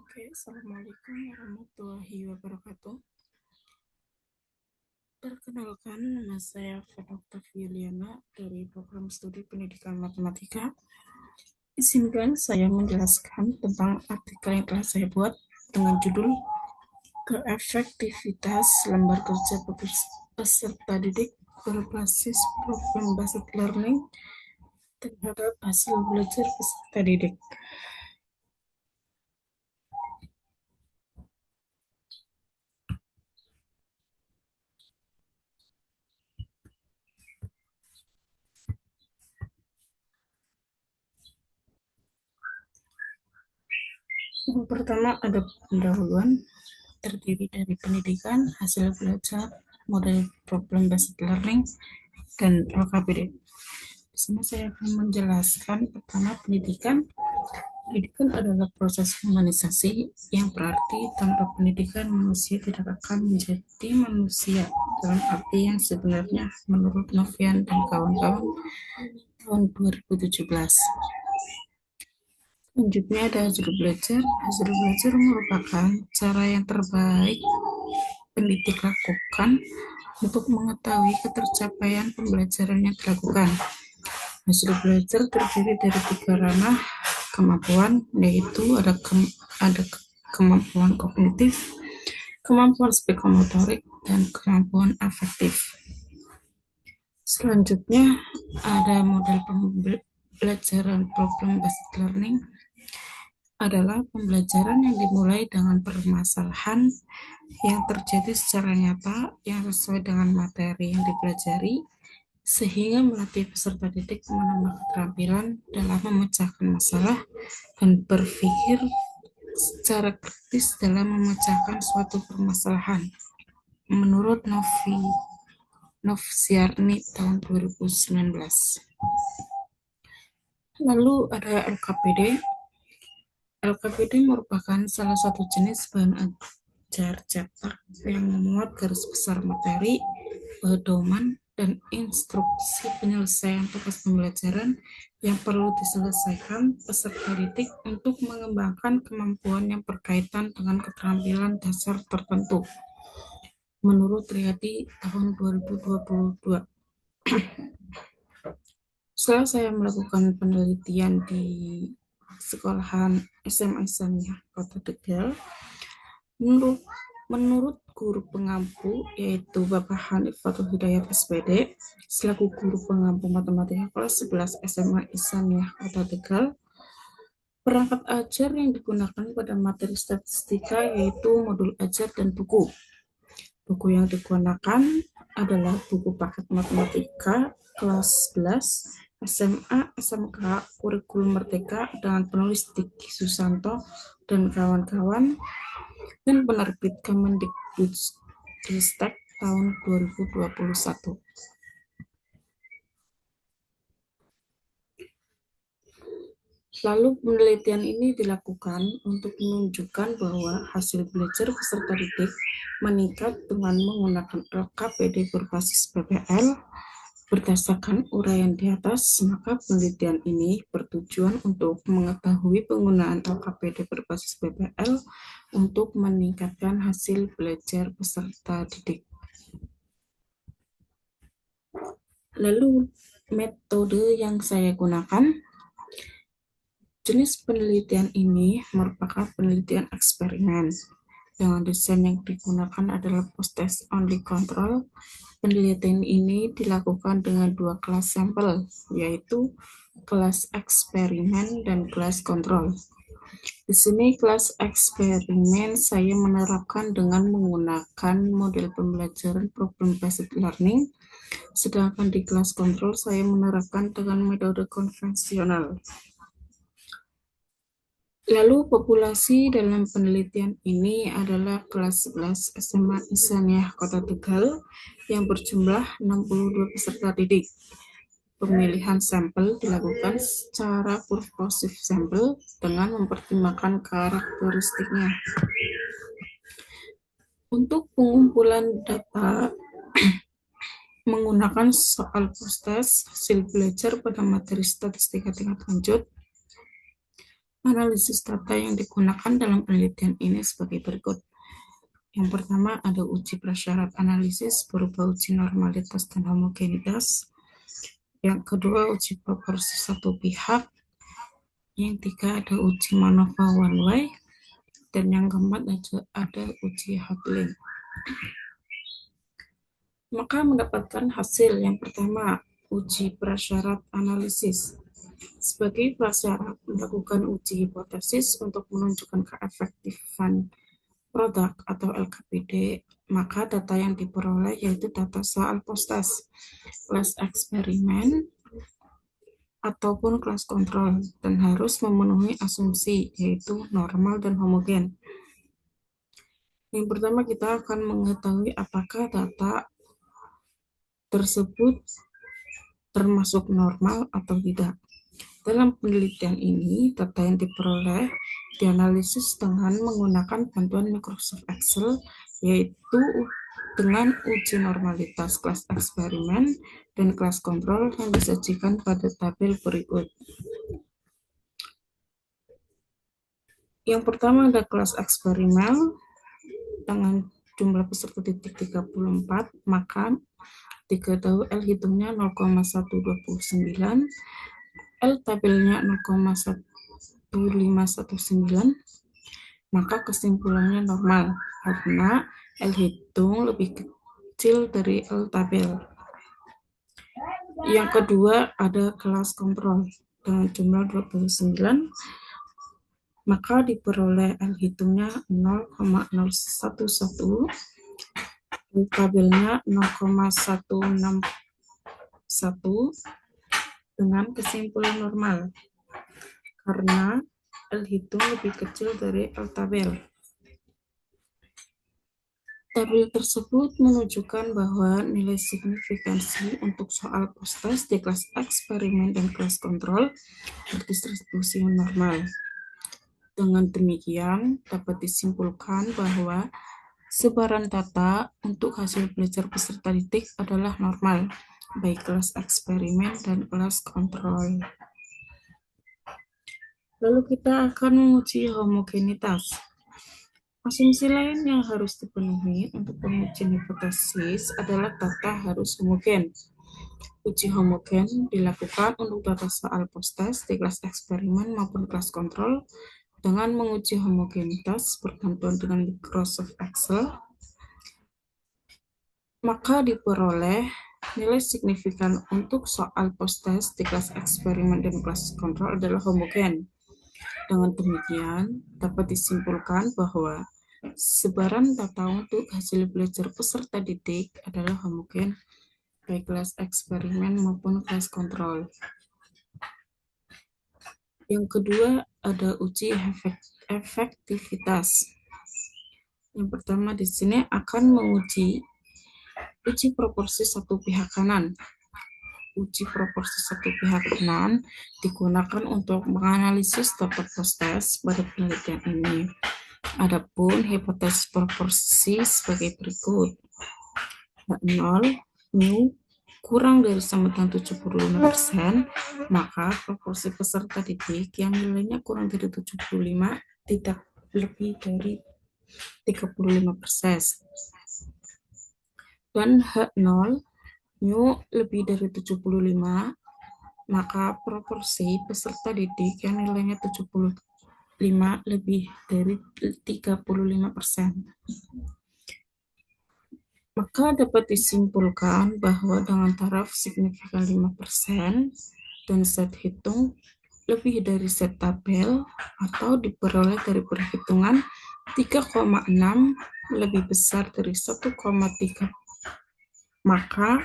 Assalamualaikum warahmatullahi wabarakatuh. Perkenalkan, nama saya Fat Yuliana dari Program Studi Pendidikan Matematika. Izinkan saya menjelaskan tentang artikel yang telah saya buat dengan judul Keefektivitas lembar kerja peserta didik berbasis problem based learning terhadap hasil belajar peserta didik. Yang pertama ada pendahuluan, terdiri dari pendidikan, hasil belajar, model problem based learning, dan LKPD. Di sini saya akan menjelaskan pertama pendidikan. Pendidikan adalah proses humanisasi yang berarti tanpa pendidikan manusia tidak akan menjadi manusia dalam arti yang sebenarnya menurut Novian dan kawan-kawan tahun 2017. Selanjutnya ada hasil belajar. Hasil belajar merupakan cara yang terbaik pendidik lakukan untuk mengetahui ketercapaian pembelajaran yang dilakukan. Hasil belajar terdiri dari 3 ranah kemampuan, yaitu ada kemampuan kognitif, kemampuan psikomotorik, dan kemampuan afektif. Selanjutnya ada model pembelajaran problem based learning, adalah pembelajaran yang dimulai dengan permasalahan yang terjadi secara nyata yang sesuai dengan materi yang dipelajari, sehingga melatih peserta didik menambah keterampilan dalam memecahkan masalah dan berpikir secara kritis dalam memecahkan suatu permasalahan. Menurut Novciarni tahun 2019. Lalu ada LKPD. LKPD merupakan salah satu jenis bahan ajar cetak yang memuat garis besar materi, pedoman, dan instruksi penyelesaian tugas pembelajaran yang perlu diselesaikan peserta didik untuk mengembangkan kemampuan yang berkaitan dengan keterampilan dasar tertentu. Menurut Riyadi tahun 2022. Setelah saya melakukan penelitian di sekolahan SMA Islamiyah Kota Tegal, menurut guru pengampu, yaitu Bapak Hanifatul Hidayat SPD, selaku guru pengampu matematika kelas 11 SMA Islamiyah Kota Tegal, perangkat ajar yang digunakan pada materi statistika yaitu modul ajar dan buku. Buku yang digunakan adalah buku paket matematika kelas 11 SMA SMK Kurikulum Merdeka dengan penulis Diki Susanto dan kawan-kawan, dan penerbit Kemendikbudristek tahun 2021. Lalu penelitian ini dilakukan untuk menunjukkan bahwa hasil belajar peserta didik meningkat dengan menggunakan LKPD berbasis PPL. Berdasarkan uraian di atas, maka penelitian ini bertujuan untuk mengetahui penggunaan LKPD berbasis PPL untuk meningkatkan hasil belajar peserta didik. Lalu metode yang saya gunakan, jenis penelitian ini merupakan penelitian eksperimen. Dengan desain yang digunakan adalah post-test only control. Penelitian ini dilakukan dengan 2 kelas sampel, yaitu kelas eksperimen dan kelas kontrol. Di sini kelas eksperimen saya menerapkan dengan menggunakan model pembelajaran problem based learning, sedangkan di kelas kontrol saya menerapkan dengan metode konvensional. Lalu populasi dalam penelitian ini adalah kelas 11 SMA Islamiyah Kota Tegal yang berjumlah 62 peserta didik. Pemilihan sampel dilakukan secara purposive sampel dengan mempertimbangkan karakteristiknya. Untuk pengumpulan data menggunakan soal post-test hasil belajar pada materi statistika tingkat lanjut, Analisis data yang digunakan dalam penelitian ini sebagai berikut. Yang pertama ada uji prasyarat analisis berupa uji normalitas dan homogenitas. Yang kedua uji proporsi satu pihak. Yang tiga ada uji MANOVA one way. Dan yang keempat ada uji Hotelling. Maka mendapatkan hasil yang pertama, uji prasyarat analisis. Sebagai prasyarat melakukan uji hipotesis untuk menunjukkan keefektifan produk atau LKPD, maka data yang diperoleh yaitu data soal post-test, kelas eksperimen, ataupun kelas kontrol, dan harus memenuhi asumsi yaitu normal dan homogen. Yang pertama kita akan mengetahui apakah data tersebut termasuk normal atau tidak. Dalam penelitian ini, data yang diperoleh dianalisis dengan menggunakan bantuan Microsoft Excel, yaitu dengan uji normalitas kelas eksperimen dan kelas kontrol yang disajikan pada tabel berikut. Yang pertama ada kelas eksperimen dengan jumlah peserta titik 34, maka diketahui L hitungnya 0,129, L tabelnya 0,1519, maka kesimpulannya normal karena L hitung lebih kecil dari L tabel. Yang kedua ada kelas kontrol dengan jumlah 29, maka diperoleh L hitungnya 0,011, tabelnya 0,161 dengan kesimpulan normal karena L hitung lebih kecil dari L tabel. Tabel tersebut menunjukkan bahwa nilai signifikansi untuk soal post-test di kelas eksperimen dan kelas kontrol berdistribusi normal. Dengan demikian, dapat disimpulkan bahwa sebaran data untuk hasil belajar peserta didik adalah normal, baik kelas eksperimen dan kelas kontrol. Lalu kita akan menguji homogenitas. Asumsi lain yang harus dipenuhi untuk pengujian hipotesis adalah data harus homogen. Uji homogen dilakukan untuk data soal post-test di kelas eksperimen maupun kelas kontrol dengan menguji homogenitas berbantuan dengan Microsoft Excel, maka diperoleh nilai signifikan untuk soal post-test di kelas eksperimen dan kelas kontrol adalah homogen. Dengan demikian, dapat disimpulkan bahwa sebaran data untuk hasil belajar peserta didik adalah homogen, baik kelas eksperimen maupun kelas kontrol. Yang kedua, ada uji efektivitas. Yang pertama di sini akan menguji uji proporsi satu pihak kanan. Uji proporsi satu pihak kanan digunakan untuk menganalisis data post-test pada penelitian ini. Adapun hipotesis proporsi sebagai berikut. 0, mu kurang dari sama dengan 75%, maka proporsi peserta didik yang nilainya kurang dari 75 tidak lebih dari 35%. Dan H0 mu lebih dari 75, maka proporsi peserta didik yang nilainya 75 lebih dari 35%. Maka dapat disimpulkan bahwa dengan taraf signifikan 5% dan set hitung lebih dari set tabel atau diperoleh dari perhitungan 3,6 lebih besar dari 1,3, maka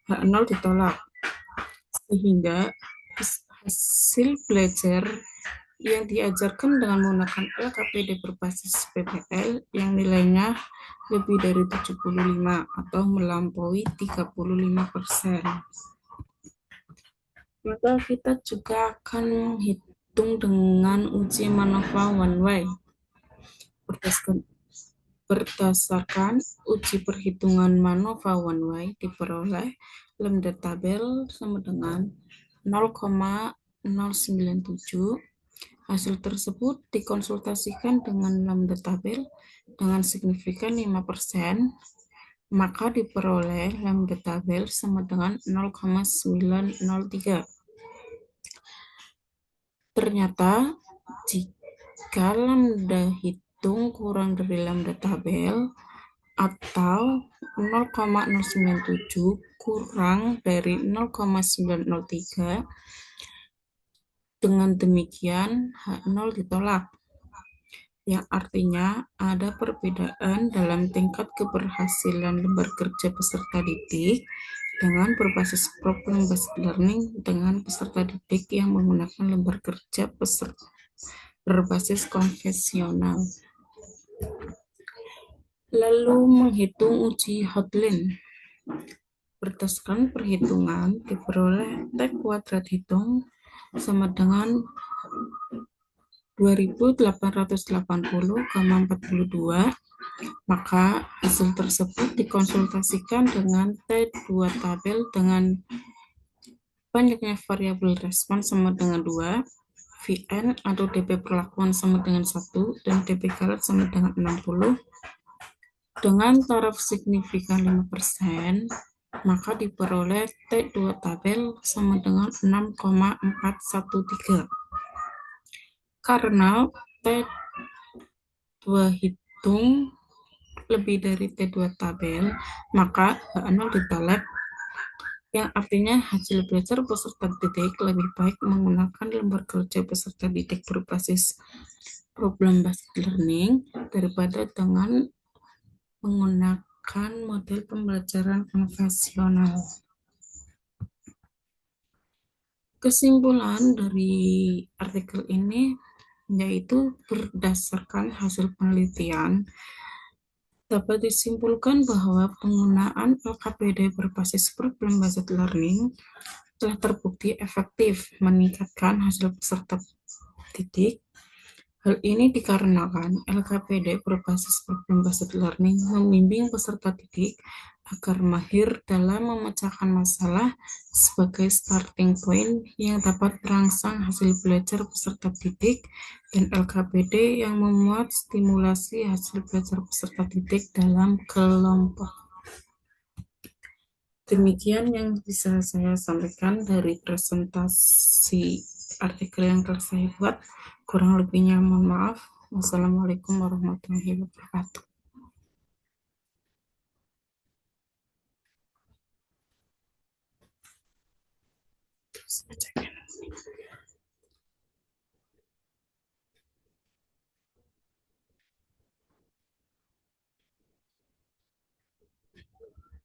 H0 ditolak, sehingga hasil belajar yang diajarkan dengan menggunakan LKPD berbasis PBL yang nilainya lebih dari 75 atau melampaui 35%. Maka kita juga akan menghitung dengan uji MANOVA one way. Berdasarkan uji perhitungan MANOVA one way diperoleh lambda tabel sama dengan 0,097 Hasil tersebut dikonsultasikan dengan lambda tabel dengan signifikan 5%, maka diperoleh lambda tabel sama dengan 0,903. Ternyata, jika lambda hitung kurang dari lambda tabel atau 0,097 kurang dari 0,903, dengan demikian H0 ditolak, yang artinya ada perbedaan dalam tingkat keberhasilan lembar kerja peserta didik dengan berbasis problem based learning dengan peserta didik yang menggunakan lembar kerja berbasis konvensional. Lalu menghitung uji Hodlin. Berdasarkan perhitungan, diperoleh T kuadrat hitung sama dengan 2880,42, maka hasil tersebut dikonsultasikan dengan T2 tabel dengan banyaknya variabel respon sama dengan 2, Vn atau dp perlakuan sama dengan 1, dan dp galat sama dengan 60, dengan taraf signifikan 5%, maka diperoleh T2 tabel sama dengan 6,413. Karena T2 hitung lebih dari T2 tabel, maka H0 ditolak, yang artinya hasil belajar peserta didik lebih baik menggunakan lembar kerja peserta didik berbasis problem based learning daripada dengan menggunakan model pembelajaran konvensional. Kesimpulan dari artikel ini yaitu berdasarkan hasil penelitian dapat disimpulkan bahwa penggunaan LKPD berbasis problem based learning telah terbukti efektif meningkatkan hasil peserta didik. Hal ini dikarenakan LKPD berbasis problem based learning membimbing peserta didik agar mahir dalam memecahkan masalah sebagai starting point yang dapat merangsang hasil belajar peserta didik, dan LKPD yang memuat stimulasi hasil belajar peserta didik dalam kelompok. Demikian yang bisa saya sampaikan dari presentasi artikel yang telah saya buat. Kurang lebihnya mohon maaf. Wassalamualaikum warahmatullahi wabarakatuh.